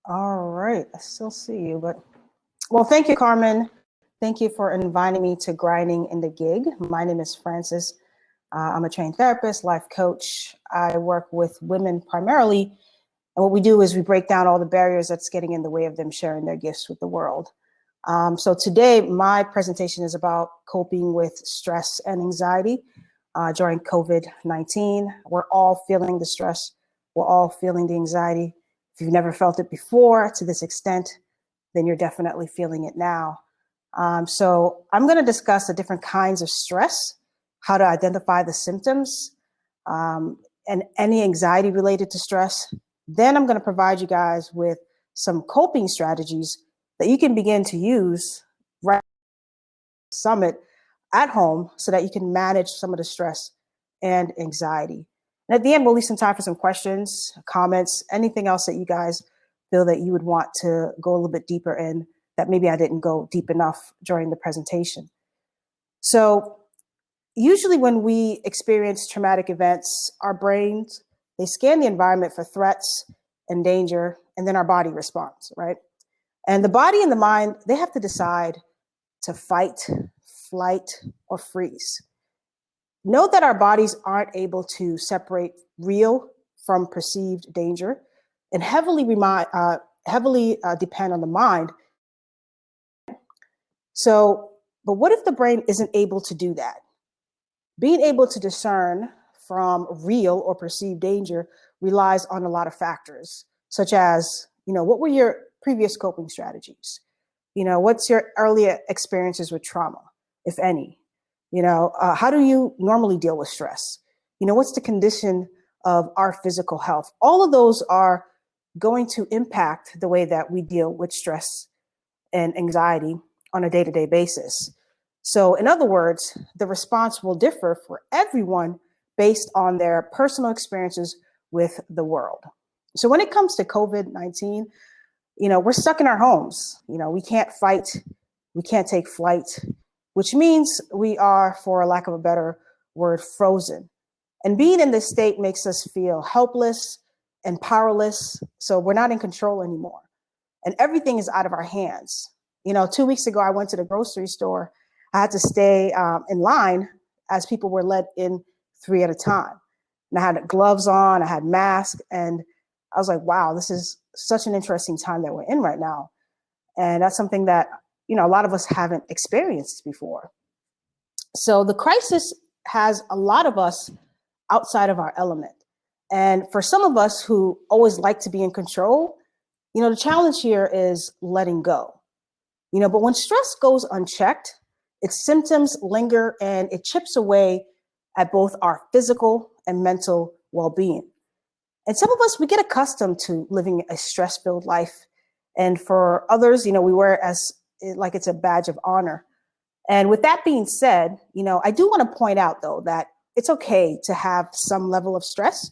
All right, I still see you, but well, thank you, Carmen. Thank you for inviting me to Grinding in the Gig. My name is Francis. I'm a trained therapist, life coach. I work with women primarily, and what we do is we break down all the barriers that's getting in the way of them sharing their gifts with the world. So today, my presentation is about coping with stress and anxiety during COVID-19. We're all feeling the stress. We're all feeling the anxiety. If you've never felt it before to this extent, then you're definitely feeling it now. So I'm going to discuss the different kinds of stress, how to identify the symptoms, and any anxiety related to stress. Then I'm going to provide you guys with some coping strategies that you can begin to use right at the summit at home so that you can manage some of the stress and anxiety. And at the end, we'll leave some time for some questions, comments, anything else that you guys feel that you would want to go a little bit deeper in that maybe I didn't go deep enough during the presentation. So usually when we experience traumatic events, our brains, they scan the environment for threats and danger, and then our body responds, right? And the body and the mind, they have to decide to fight, flight, or freeze. Note that our bodies aren't able to separate real from perceived danger and heavily depend on the mind. So, but what if the brain isn't able to do that? Being able to discern from real or perceived danger relies on a lot of factors, such as, what were your previous coping strategies? What's your earlier experiences with trauma, if any? How do you normally deal with stress? What's the condition of our physical health? All of those are going to impact the way that we deal with stress and anxiety on a day-to-day basis. So in other words, the response will differ for everyone based on their personal experiences with the world. So when it comes to COVID-19, we're stuck in our homes. We can't fight, we can't take flight, which means we are, for lack of a better word, frozen. And being in this state makes us feel helpless and powerless. So we're not in control anymore. And everything is out of our hands. 2 weeks ago, I went to the grocery store. I had to stay in line as people were let in 3 at a time. And I had gloves on, I had masks, and I was like, wow, this is such an interesting time that we're in right now. And that's something that, a lot of us haven't experienced before. So the crisis has a lot of us outside of our element. And for some of us who always like to be in control, the challenge here is letting go. But when stress goes unchecked, its symptoms linger and it chips away at both our physical and mental well-being. And some of us, we get accustomed to living a stress-filled life. And for others, we wear it as like it's a badge of honor. And with that being said, I do want to point out, though, that it's okay to have some level of stress.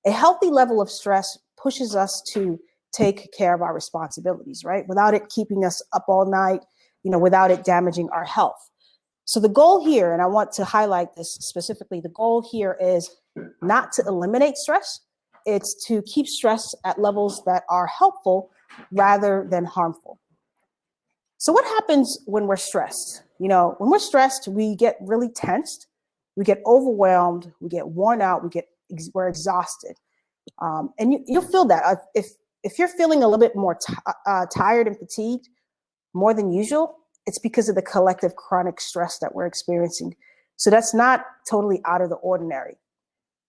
A healthy level of stress pushes us to take care of our responsibilities, right? Without it keeping us up all night, without it damaging our health. So the goal here, and I want to highlight this specifically, the goal here is not to eliminate stress. It's to keep stress at levels that are helpful rather than harmful. So what happens when we're stressed? When we're stressed, we get really tensed, we get overwhelmed, we get worn out, we're exhausted. And you'll feel that. If you're feeling a little bit more tired and fatigued more than usual, it's because of the collective chronic stress that we're experiencing. So that's not totally out of the ordinary.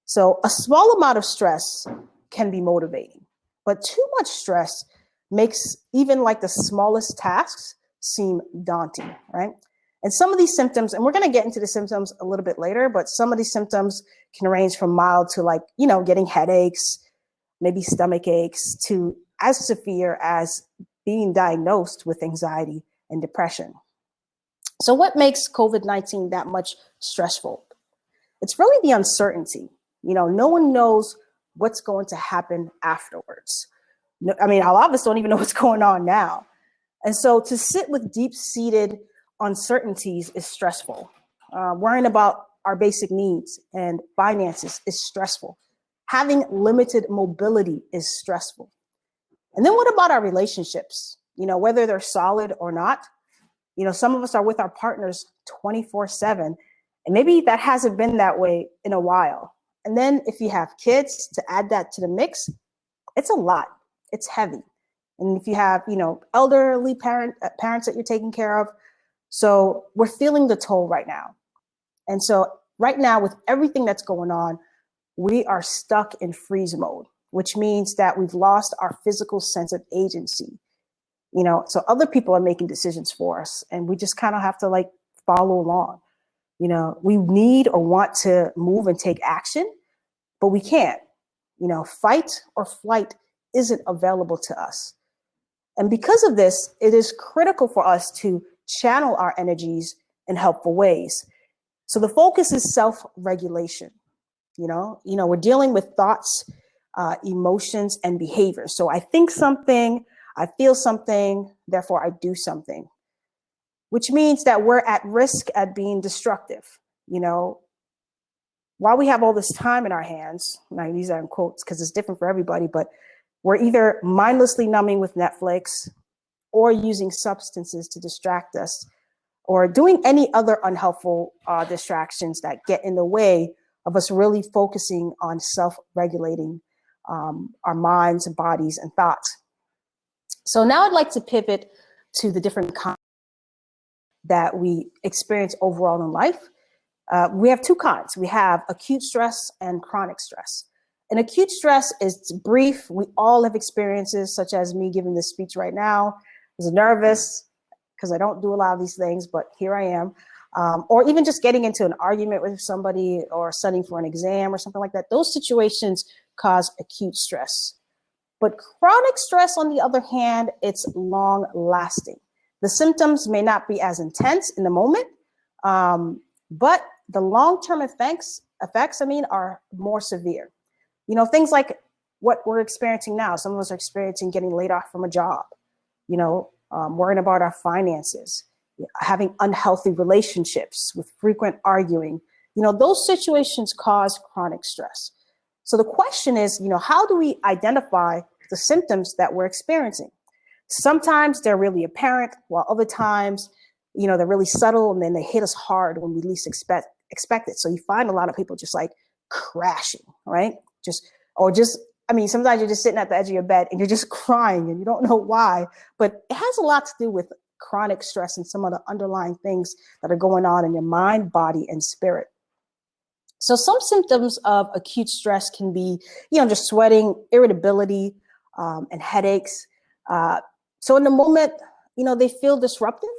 So a small amount of stress can be motivating, but too much stress makes even like the smallest tasks seem daunting, right? And some of these symptoms, and we're going to get into the symptoms a little bit later, but some of these symptoms can range from mild to getting headaches, maybe stomach aches, to as severe as being diagnosed with anxiety and depression. So what makes COVID-19 that much stressful? It's really the uncertainty. No one knows what's going to happen afterwards. A lot of us don't even know what's going on now. And so to sit with deep-seated uncertainties is stressful. Worrying about our basic needs and finances is stressful. Having limited mobility is stressful. And then what about our relationships? Whether they're solid or not, some of us are with our partners 24/7, and maybe that hasn't been that way in a while. And then if you have kids, to add that to the mix, it's a lot. It's heavy. And if you have, elderly parents that you're taking care of, so we're feeling the toll right now. And so right now, with everything that's going on, we are stuck in freeze mode, which means that we've lost our physical sense of agency. So other people are making decisions for us, and we just kind of have to follow along. We need or want to move and take action, but we can't. Fight or flight isn't available to us. And because of this, it is critical for us to channel our energies in helpful ways. So the focus is self-regulation. We're dealing with thoughts, emotions, and behaviors. So I think something, I feel something, therefore I do something, which means that we're at risk at being destructive. While we have all this time in our hands, and I use that in quotes because it's different for everybody, but we're either mindlessly numbing with Netflix or using substances to distract us or doing any other unhelpful distractions that get in the way of us really focusing on self-regulating our minds and bodies and thoughts. So now I'd like to pivot to the different kinds that we experience overall in life. We have two kinds. We have acute stress and chronic stress. And acute stress is brief. We all have experiences, such as me giving this speech right now. I was nervous because I don't do a lot of these things, but here I am. Or even just getting into an argument with somebody or studying for an exam or something like that. Those situations cause acute stress. But chronic stress, on the other hand, it's long lasting. The symptoms may not be as intense in the moment, but the long-term effects, are more severe. Things like what we're experiencing now. Some of us are experiencing getting laid off from a job, worrying about our finances, having unhealthy relationships with frequent arguing. Those situations cause chronic stress. So the question is, how do we identify the symptoms that we're experiencing? Sometimes they're really apparent, while other times, they're really subtle, and then they hit us hard when we least expect it. So you find a lot of people just crashing, right? Sometimes you're just sitting at the edge of your bed and you're just crying and you don't know why, but it has a lot to do with chronic stress and some of the underlying things that are going on in your mind, body, and spirit. So some symptoms of acute stress can be, just sweating, irritability, and headaches. So in the moment, they feel disruptive,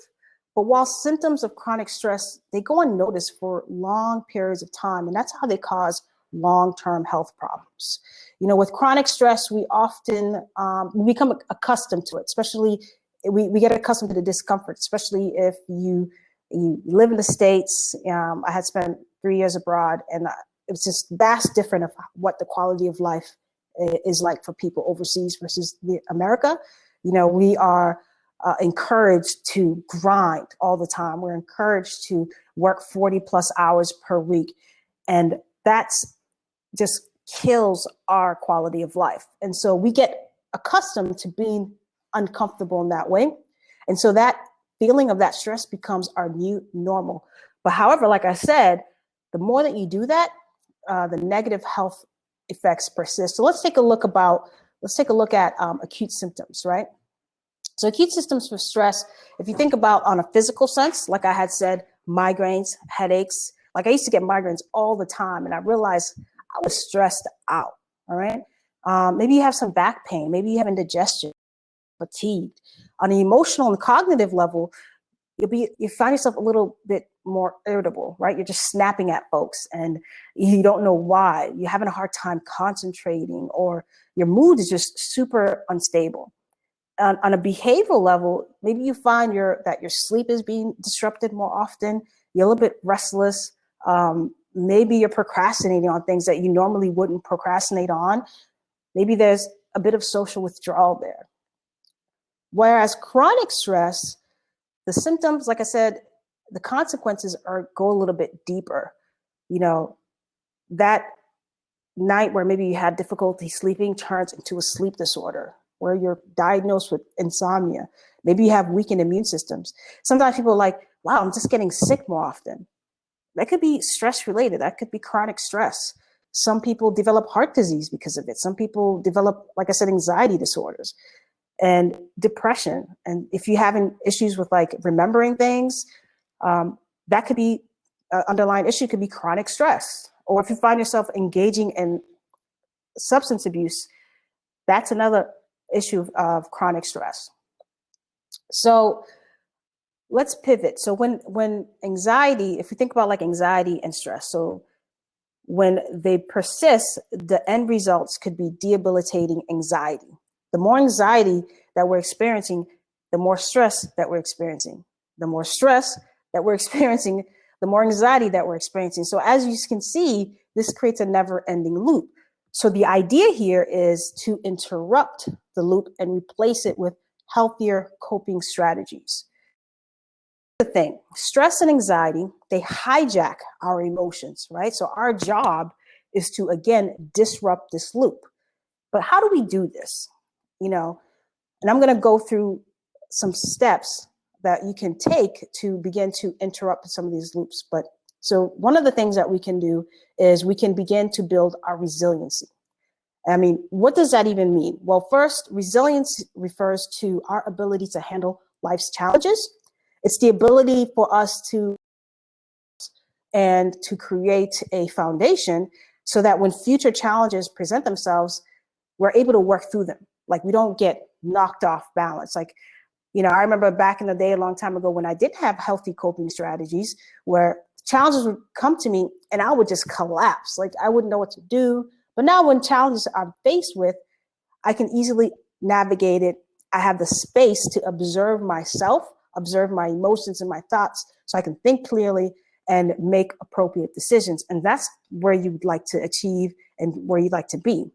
but while symptoms of chronic stress, they go unnoticed for long periods of time, and that's how they cause long-term health problems. With chronic stress, we often we become accustomed to it, especially we get accustomed to the discomfort, especially if you live in the States. I had spent 3 years abroad, and it was just vast different of what the quality of life is like for people overseas versus America. We are encouraged to grind all the time. We're encouraged to work 40 plus hours per week. And that's just kills our quality of life. And so we get accustomed to being uncomfortable in that way. And so that feeling of that stress becomes our new normal. But however, like I said, the more that you do that, the negative health effects persist. So let's take a look at acute symptoms, right? So acute symptoms for stress, if you think about on a physical sense, like I had said, migraines, headaches, I used to get migraines all the time, and I realized I was stressed out, all right? Maybe you have some back pain, maybe you have indigestion, fatigued. On the emotional and cognitive level, you find yourself a little bit more irritable, right? You're just snapping at folks and you don't know why. You're having a hard time concentrating, or your mood is just super unstable. On a behavioral level, maybe you find that your sleep is being disrupted more often. You're a little bit restless. Maybe you're procrastinating on things that you normally wouldn't procrastinate on. Maybe there's a bit of social withdrawal there. Whereas chronic stress, the symptoms, like I said, the consequences go a little bit deeper. That night where maybe you had difficulty sleeping turns into a sleep disorder, where you're diagnosed with insomnia. Maybe you have weakened immune systems. Sometimes people are like, wow, I'm just getting sick more often. That could be stress related. That could be chronic stress. Some people develop heart disease because of it. Some people develop, like I said, anxiety disorders and depression. And if you're having issues with like remembering things, that could be an underlying issue, could be chronic stress. Or if you find yourself engaging in substance abuse, that's another issue of chronic stress. So let's pivot. So when anxiety, if you think about like anxiety and stress, so when they persist, the end results could be debilitating anxiety. The more anxiety that we're experiencing, the more stress that we're experiencing. The more stress that we're experiencing, the more anxiety that we're experiencing. So as you can see, this creates a never-ending loop. So the idea here is to interrupt the loop and replace it with healthier coping strategies. The thing, stress and anxiety, they hijack our emotions, right? So our job is to, again, disrupt this loop. But how do we do this? And I'm going to go through some steps that you can take to begin to interrupt some of these loops. But so one of the things that we can do is we can begin to build our resiliency. I mean, what does that even mean? Well, first, resilience refers to our ability to handle life's challenges. It's the ability for us to create a foundation so that when future challenges present themselves, we're able to work through them. Like we don't get knocked off balance. Like, I remember back in the day, a long time ago, when I didn't have healthy coping strategies, where challenges would come to me and I would just collapse. Like I wouldn't know what to do. But now when challenges I'm faced with, I can easily navigate it. I have the space to observe myself, observe my emotions and my thoughts, so I can think clearly and make appropriate decisions. And that's where you would like to achieve and where you'd like to be.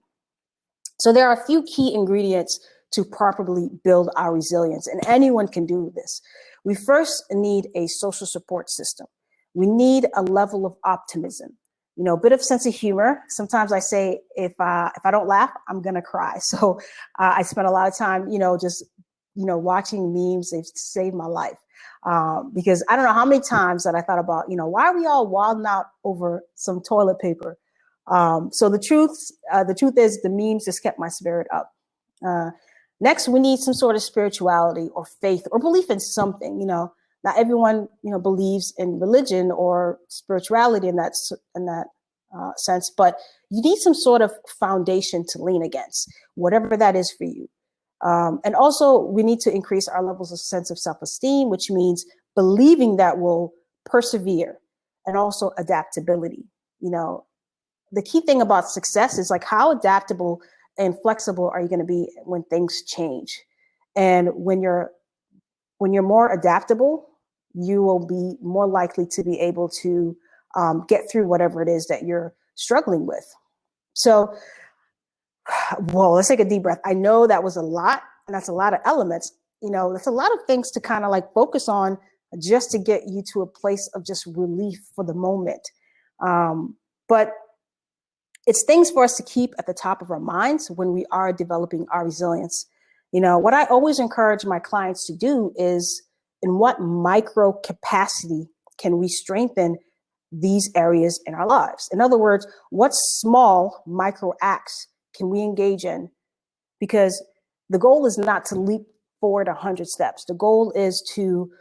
So there are a few key ingredients to properly build our resilience, and anyone can do this. We first need a social support system. We need a level of optimism, a bit of sense of humor. Sometimes I say, if I don't laugh, I'm gonna cry. So I spend a lot of time, just watching memes. They've saved my life because I don't know how many times that I thought about, why are we all wilding out over some toilet paper? So the truth is the memes just kept my spirit up. Next, we need some sort of spirituality or faith or belief in something. Not everyone, believes in religion or spirituality in that sense, but you need some sort of foundation to lean against, whatever that is for you. And also, we need to increase our levels of sense of self-esteem, which means believing that we'll persevere, and also adaptability. The key thing about success is like how adaptable and flexible are you going to be when things change? And when you're more adaptable, you will be more likely to be able to get through whatever it is that you're struggling with. So, well, let's take a deep breath. I know that was a lot, and that's a lot of elements. That's a lot of things to kind of like focus on just to get you to a place of just relief for the moment. But it's things for us to keep at the top of our minds when we are developing our resilience. What I always encourage my clients to do is, in what micro capacity can we strengthen these areas in our lives? In other words, what small micro acts can we engage in? Because the goal is not to leap forward 100 steps. The goal is to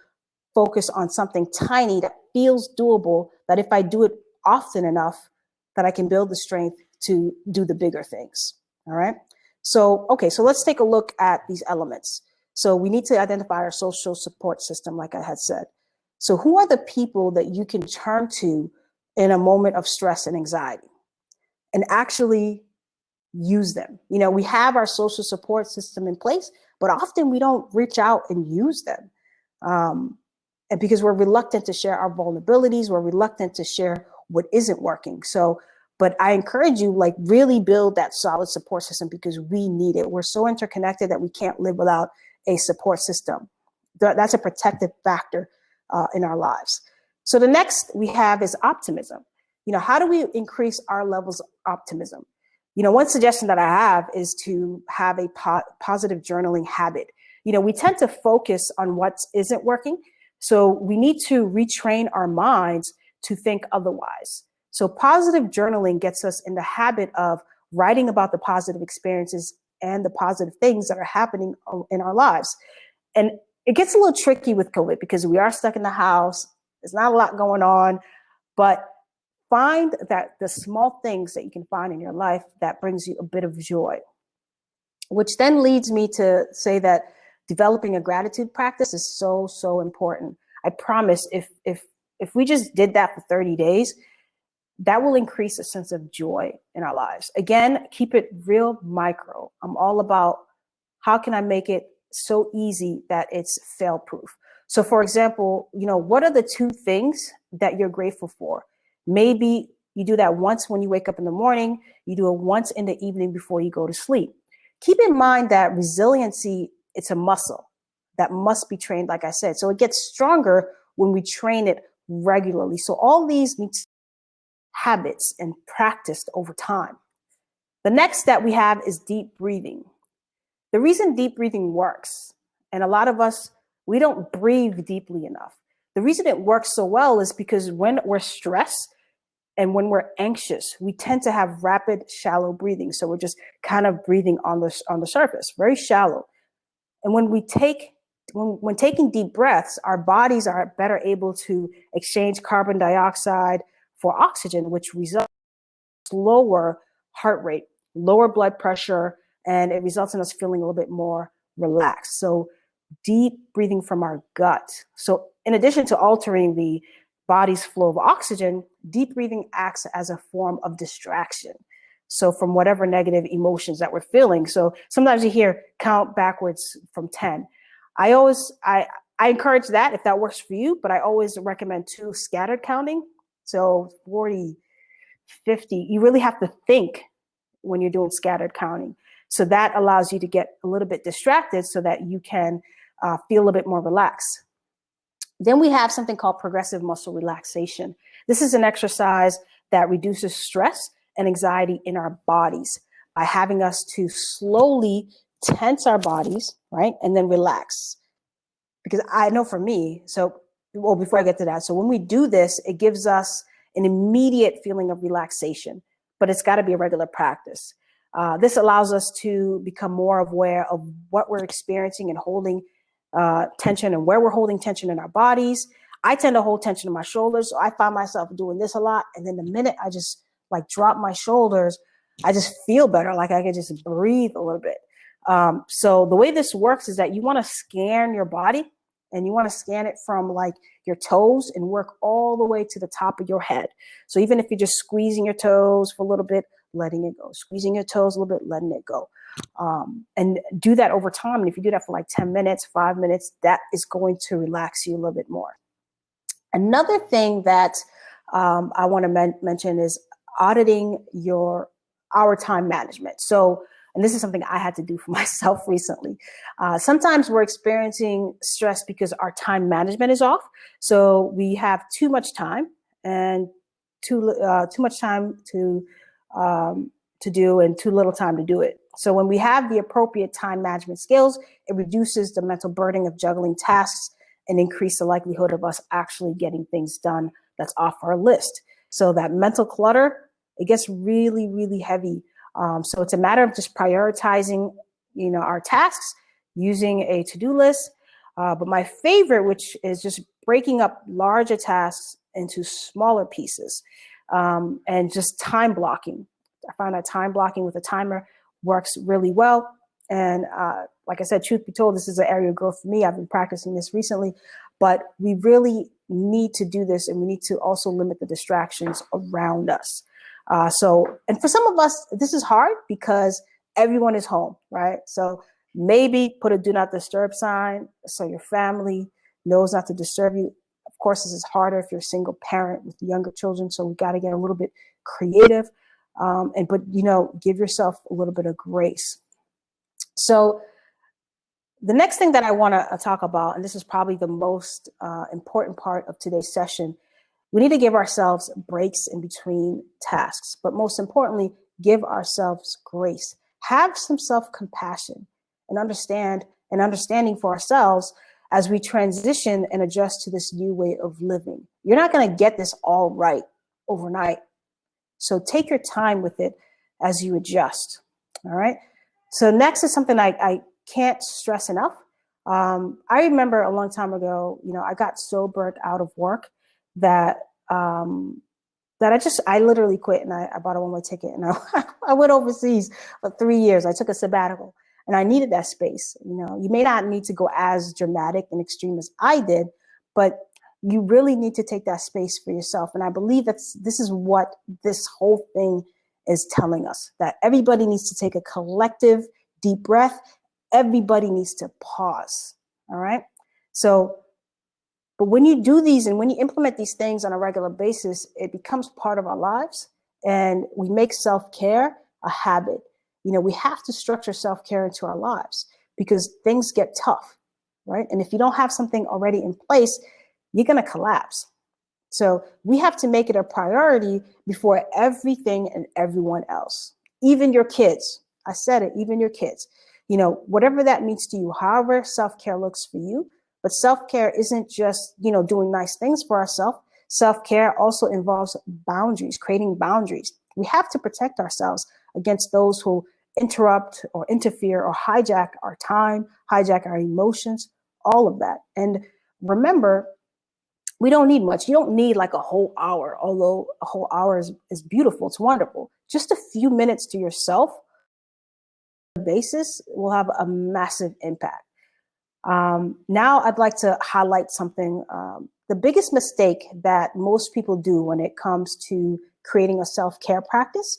focus on something tiny that feels doable, that if I do it often enough, that I can build the strength to do the bigger things. All right. So let's take a look at these elements. So we need to identify our social support system, like I had said. So who are the people that you can turn to in a moment of stress and anxiety, and actually use them? We have our social support system in place, but often we don't reach out and use them. And because we're reluctant to share our vulnerabilities, we're reluctant to share what isn't working. But I encourage you, like, really build that solid support system, because we need it. We're so interconnected that we can't live without a support system. That's a protective factor in our lives. So the next we have is optimism. How do we increase our levels of optimism? One suggestion that I have is to have a positive journaling habit. We tend to focus on what isn't working. So we need to retrain our minds to think otherwise. So positive journaling gets us in the habit of writing about the positive experiences and the positive things that are happening in our lives. And it gets a little tricky with COVID because we are stuck in the house. There's not a lot going on, but find that the small things that you can find in your life that brings you a bit of joy, which then leads me to say that developing a gratitude practice is so, so important. I promise if we just did that for 30 days, that will increase a sense of joy in our lives. Again, keep it real micro. I'm all about how can I make it so easy that it's fail proof. So for example, what are the 2 things that you're grateful for? Maybe you do that once when you wake up in the morning, you do it once in the evening before you go to sleep. Keep in mind that resiliency, it's a muscle that must be trained, like I said. So it gets stronger when we train it regularly. So all these need habits and practiced over time. The next step we have is deep breathing. The reason deep breathing works, and a lot of us, we don't breathe deeply enough. The reason it works so well is because when we're stressed and when we're anxious, we tend to have rapid, shallow breathing. So we're just kind of breathing on the surface, very shallow. And when taking deep breaths, our bodies are better able to exchange carbon dioxide for oxygen, which results in slower heart rate, lower blood pressure, and it results in us feeling a little bit more relaxed. So deep breathing from our gut. So in addition to altering the body's flow of oxygen, deep breathing acts as a form of distraction. So from whatever negative emotions that we're feeling. So sometimes you hear count backwards from 10. I encourage that if that works for you, but I always recommend 2 scattered counting. So 40, 50, you really have to think when you're doing scattered counting. So that allows you to get a little bit distracted so that you can feel a little bit more relaxed. Then we have something called progressive muscle relaxation. This is an exercise that reduces stress and anxiety in our bodies by having us to slowly tense our bodies, right? And then relax. Because I know for me, before I get to that, so when we do this, it gives us an immediate feeling of relaxation, but it's got to be a regular practice. This allows us to become more aware of what we're experiencing and holding tension and where we're holding tension in our bodies. I tend to hold tension in my shoulders. So I find myself doing this a lot. And then the minute I just drop my shoulders, I just feel better. Like I can just breathe a little bit. So the way this works is that you want to scan your body and you want to scan it from your toes and work all the way to the top of your head. So even if you're just squeezing your toes for a little bit, letting it go, squeezing your toes a little bit, letting it go. And do that over time. And if you do that for 10 minutes, 5 minutes, that is going to relax you a little bit more. Another thing that I want to mention is auditing our time management. So, and this is something I had to do for myself recently. Sometimes we're experiencing stress because our time management is off. So we have too much time and too much time to do and too little time to do it. So when we have the appropriate time management skills, it reduces the mental burden of juggling tasks and increase the likelihood of us actually getting things done that's off our list. So that mental clutter, it gets really, really heavy. So it's a matter of just prioritizing, our tasks, using a to-do list. But my favorite, which is just breaking up larger tasks into smaller pieces, and just time blocking. I find that time blocking with a timer works really well. And like I said, truth be told, this is an area of growth for me. I've been practicing this recently, but we really need to do this, and we need to also limit the distractions around us. And for some of us, this is hard because everyone is home, right? So maybe put a do not disturb sign so your family knows not to disturb you. Of course, this is harder if you're a single parent with younger children, so we got to get a little bit creative, but give yourself a little bit of grace. So the next thing that I want to talk about, and this is probably the most important part of today's session, we need to give ourselves breaks in between tasks, but most importantly, give ourselves grace, have some self-compassion and understanding for ourselves as we transition and adjust to this new way of living. You're not going to get this all right overnight. So take your time with it as you adjust. All right. So next is something I can't stress enough. I remember a long time ago, I got so burnt out of work that I literally quit, and I bought a one-way ticket, and I went overseas for 3 years. I took a sabbatical, and I needed that space. You may not need to go as dramatic and extreme as I did, but you really need to take that space for yourself. And I believe this is what this whole thing is telling us, that everybody needs to take a collective deep breath. Everybody needs to pause. All right. But when you do these and when you implement these things on a regular basis, it becomes part of our lives, and we make self-care a habit. We have to structure self-care into our lives because things get tough, right? And if you don't have something already in place, you're going to collapse. So we have to make it a priority before everything and everyone else, even your kids. I said it, even your kids, whatever that means to you, however self-care looks for you. But self-care isn't just, doing nice things for ourselves. Self-care also involves boundaries, creating boundaries. We have to protect ourselves against those who interrupt or interfere or hijack our time, hijack our emotions, all of that. And remember, we don't need much. You don't need like a whole hour, although a whole hour is beautiful. It's wonderful. Just a few minutes to yourself on a basis will have a massive impact. Now I'd like to highlight something. The biggest mistake that most people do when it comes to creating a self-care practice,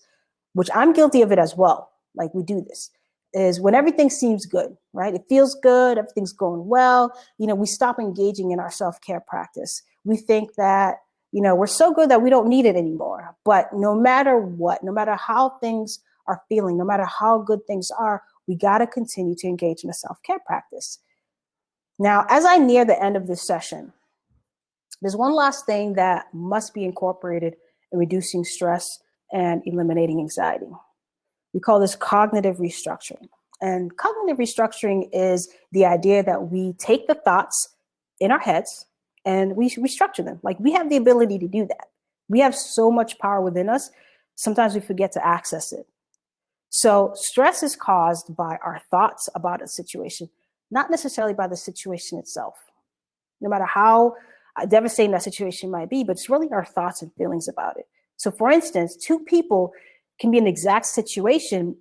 which I'm guilty of it as well, like we do this, is when everything seems good, right? It feels good, everything's going well, we stop engaging in our self-care practice. We think that, we're so good that we don't need it anymore. But no matter what, no matter how things are feeling, no matter how good things are, we got to continue to engage in a self-care practice. Now, as I near the end of this session, there's one last thing that must be incorporated in reducing stress and eliminating anxiety. We call this cognitive restructuring. And cognitive restructuring is the idea that we take the thoughts in our heads and we restructure them. Like, we have the ability to do that. We have so much power within us. Sometimes we forget to access it. So stress is caused by our thoughts about a situation, not necessarily by the situation itself, no matter how devastating that situation might be, but it's really our thoughts and feelings about it. So for instance, two people can be in the exact situation,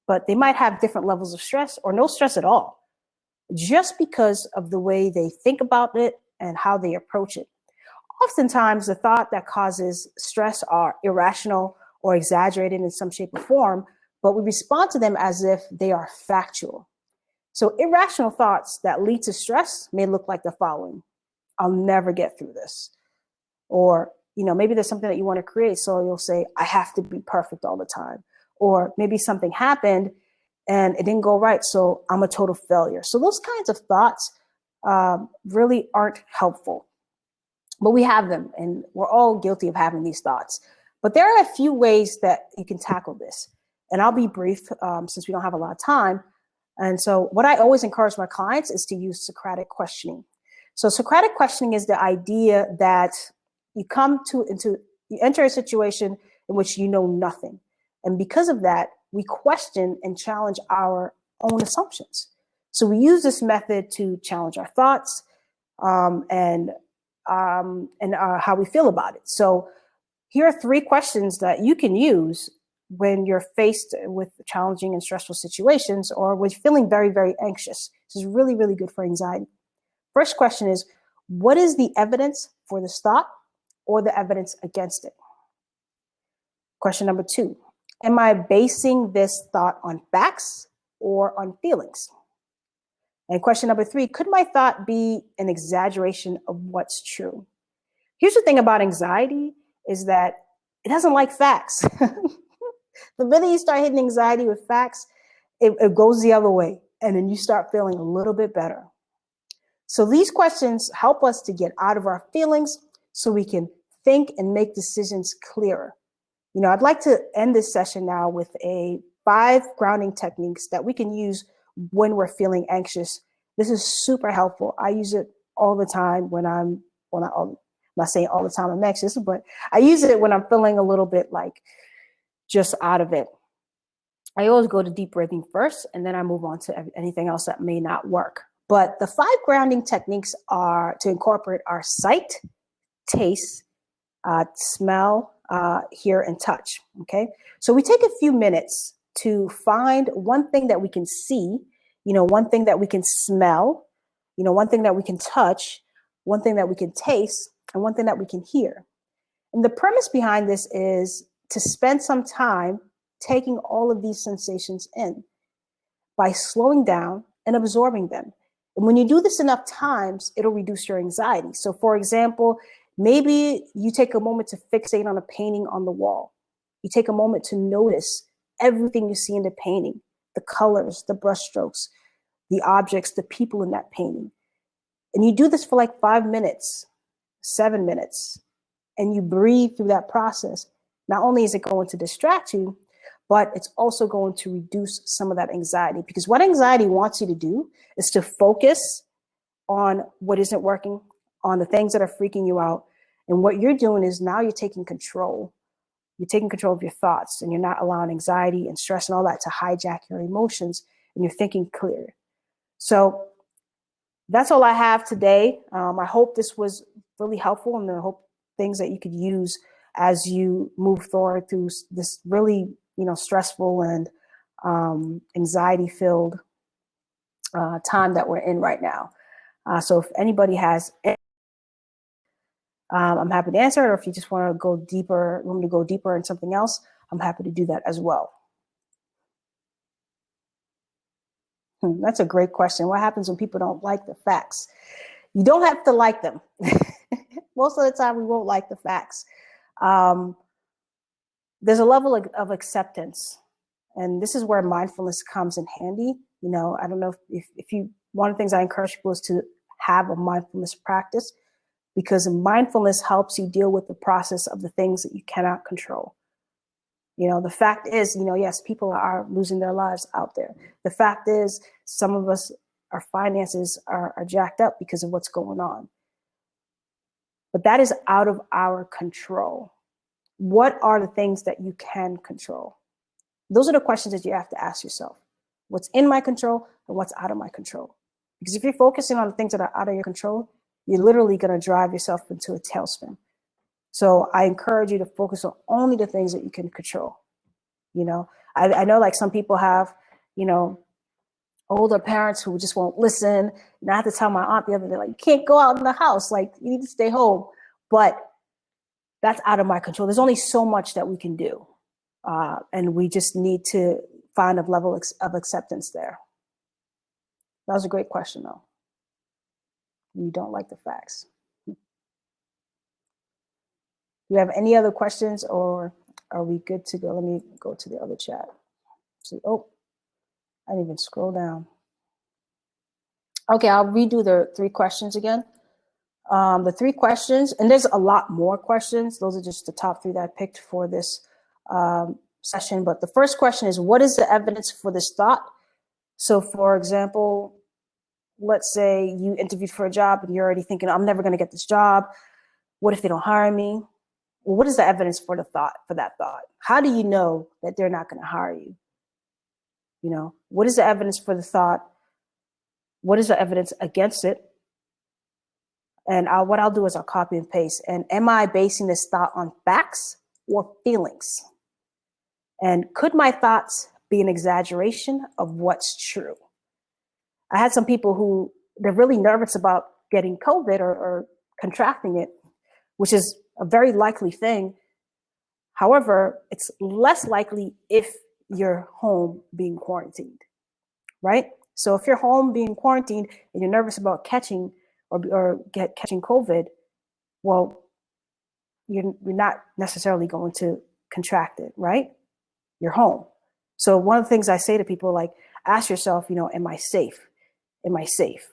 but they might have different levels of stress or no stress at all, just because of the way they think about it and how they approach it. Oftentimes, the thought that causes stress are irrational or exaggerated in some shape or form, but we respond to them as if they are factual. So irrational thoughts that lead to stress may look like the following: I'll never get through this. Or, maybe there's something that you want to create. So you'll say, I have to be perfect all the time. Or maybe something happened and it didn't go right, so I'm a total failure. So those kinds of thoughts really aren't helpful. But we have them, and we're all guilty of having these thoughts. But there are a few ways that you can tackle this. And I'll be brief since we don't have a lot of time. And so what I always encourage my clients is to use Socratic questioning. So Socratic questioning is the idea that you enter a situation in which you know nothing. And because of that, we question and challenge our own assumptions. So we use this method to challenge our thoughts and how we feel about it. So here are 3 questions that you can use when you're faced with challenging and stressful situations, or when you're feeling very, very anxious. This is really, really good for anxiety. First question is, what is the evidence for this thought or the evidence against it? Question number 2, am I basing this thought on facts or on feelings? And question number 3, could my thought be an exaggeration of what's true? Here's the thing about anxiety is that it doesn't like facts. The minute you start hitting anxiety with facts, it goes the other way. And then you start feeling a little bit better. So these questions help us to get out of our feelings so we can think and make decisions clearer. I'd like to end this session now with 5 grounding techniques that we can use when we're feeling anxious. This is super helpful. I use it all the time when I'm not saying all the time I'm anxious, but I use it when I'm feeling a little bit like just out of it. I always go to deep breathing first, and then I move on to anything else that may not work. But the 5 grounding techniques are to incorporate our sight, taste, smell, hear, and touch. Okay. So we take a few minutes to find one thing that we can see, one thing that we can smell, one thing that we can touch, one thing that we can taste, and one thing that we can hear. And the premise behind this is to spend some time taking all of these sensations in by slowing down and absorbing them. And when you do this enough times, it'll reduce your anxiety. So for example, maybe you take a moment to fixate on a painting on the wall. You take a moment to notice everything you see in the painting, the colors, the brushstrokes, the objects, the people in that painting. And you do this for like 5 minutes, 7 minutes, and you breathe through that process. Not only is it going to distract you, but it's also going to reduce some of that anxiety, because what anxiety wants you to do is to focus on what isn't working, on the things that are freaking you out. And what you're doing is now you're taking control. You're taking control of your thoughts, and you're not allowing anxiety and stress and all that to hijack your emotions, and you're thinking clear. So that's all I have today. I hope this was really helpful, and I hope things that you could use as you move forward through this really, stressful and anxiety-filled time that we're in right now. So if anybody has, I'm happy to answer it, or if you just want me to go deeper in something else, I'm happy to do that as well. That's a great question. What happens when people don't like the facts? You don't have to like them. Most of the time, we won't like the facts. There's a level of acceptance. And this is where mindfulness comes in handy. I don't know if you, one of the things I encourage people is to have a mindfulness practice, because mindfulness helps you deal with the process of the things that you cannot control. The fact is, yes, people are losing their lives out there. The fact is, some of us, our finances are jacked up because of what's going on. But that is out of our control. What are the things that you can control? Those are the questions that you have to ask yourself. What's in my control and what's out of my control? Because if you're focusing on the things that are out of your control, you're literally going to drive yourself into a tailspin. So I encourage you to focus on only the things that you can control. I know like some people have, older parents who just won't listen. And I had to tell my aunt the other day, like, you can't go out in the house. Like, you need to stay home. But that's out of my control. There's only so much that we can do. And we just need to find a level of acceptance there. That was a great question, though. You don't like the facts. Do you have any other questions, or are we good to go? Let me go to the other chat. See, I didn't even scroll down. Okay, I'll redo the 3 questions again. The 3 questions, and there's a lot more questions. Those are just the top 3 that I picked for this session. But the first question is, what is the evidence for this thought? So for example, let's say you interviewed for a job and you're already thinking, I'm never going to get this job. What if they don't hire me? Well, what is the evidence for that thought? How do you know that they're not going to hire you? What is the evidence for the thought? What is the evidence against it? And what I'll do is I'll copy and paste. And am I basing this thought on facts or feelings? And could my thoughts be an exaggeration of what's true? I had some people who, they're really nervous about getting COVID or contracting it, which is a very likely thing. However, it's less likely if you're home being quarantined, right? So if you're home being quarantined and you're nervous about catching COVID, well, you're not necessarily going to contract it, right? You're home. So one of the things I say to people, like, ask yourself, am I safe? Am I safe?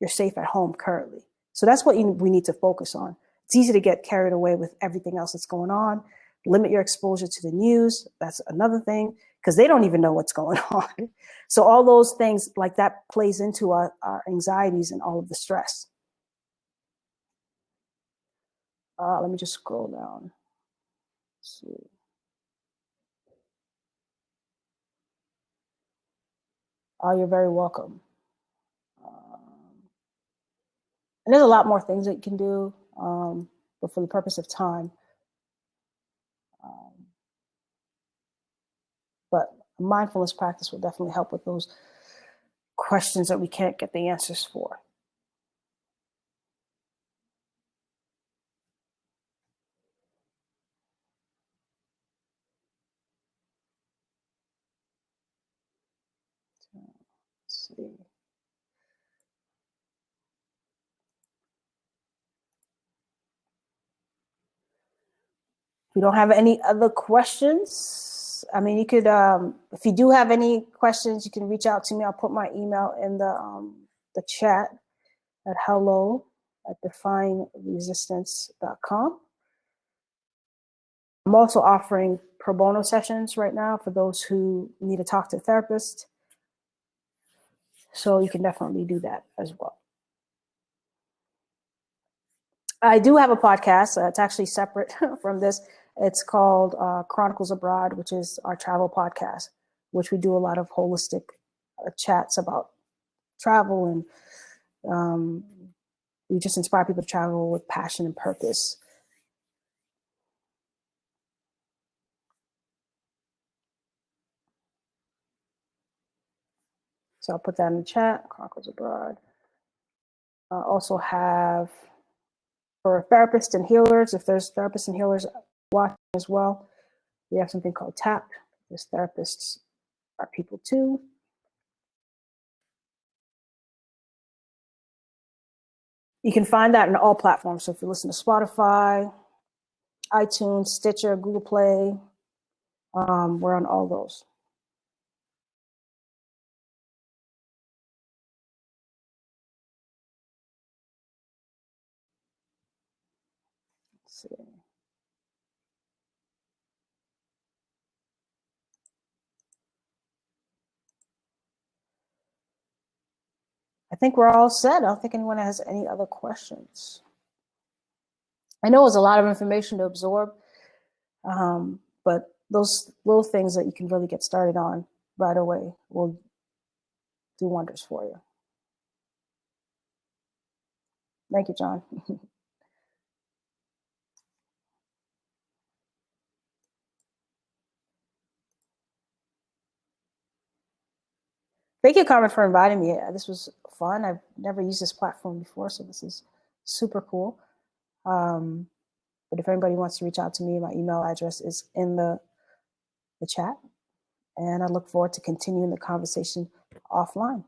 You're safe at home currently. So that's what we need to focus on. It's easy to get carried away with everything else that's going on, limit your exposure to the news. That's another thing, because they don't even know what's going on. So all those things like that plays into our anxieties and all of the stress. Let me just scroll down. Let's see. You're very welcome. And there's a lot more things that you can do, but for the purpose of time. But mindfulness practice will definitely help with those questions that we can't get the answers for. Let's see. If you don't have any other questions, I mean, you could, if you do have any questions, you can reach out to me. I'll put my email in the chat at hello@defyingresistance.com. I'm also offering pro bono sessions right now for those who need to talk to a therapist. So you can definitely do that as well. I do have a podcast. It's actually separate from this. It's called Chronicles Abroad, which is our travel podcast, which we do a lot of holistic chats about travel, and we just inspire people to travel with passion and purpose. So I'll put that in the chat, Chronicles Abroad. I also have for therapists and healers, if there's therapists and healers watching as well, we have something called TAP. Because therapists are people too. You can find that in all platforms. So if you listen to Spotify, iTunes, Stitcher, Google Play, we're on all those. Let's see. I think we're all set. I don't think anyone has any other questions. I know it's a lot of information to absorb, but those little things that you can really get started on right away will do wonders for you. Thank you, John. Thank you, Carmen, for inviting me. This was fun. I've never used this platform before, so this is super cool. But if anybody wants to reach out to me, my email address is in the chat. And I look forward to continuing the conversation offline.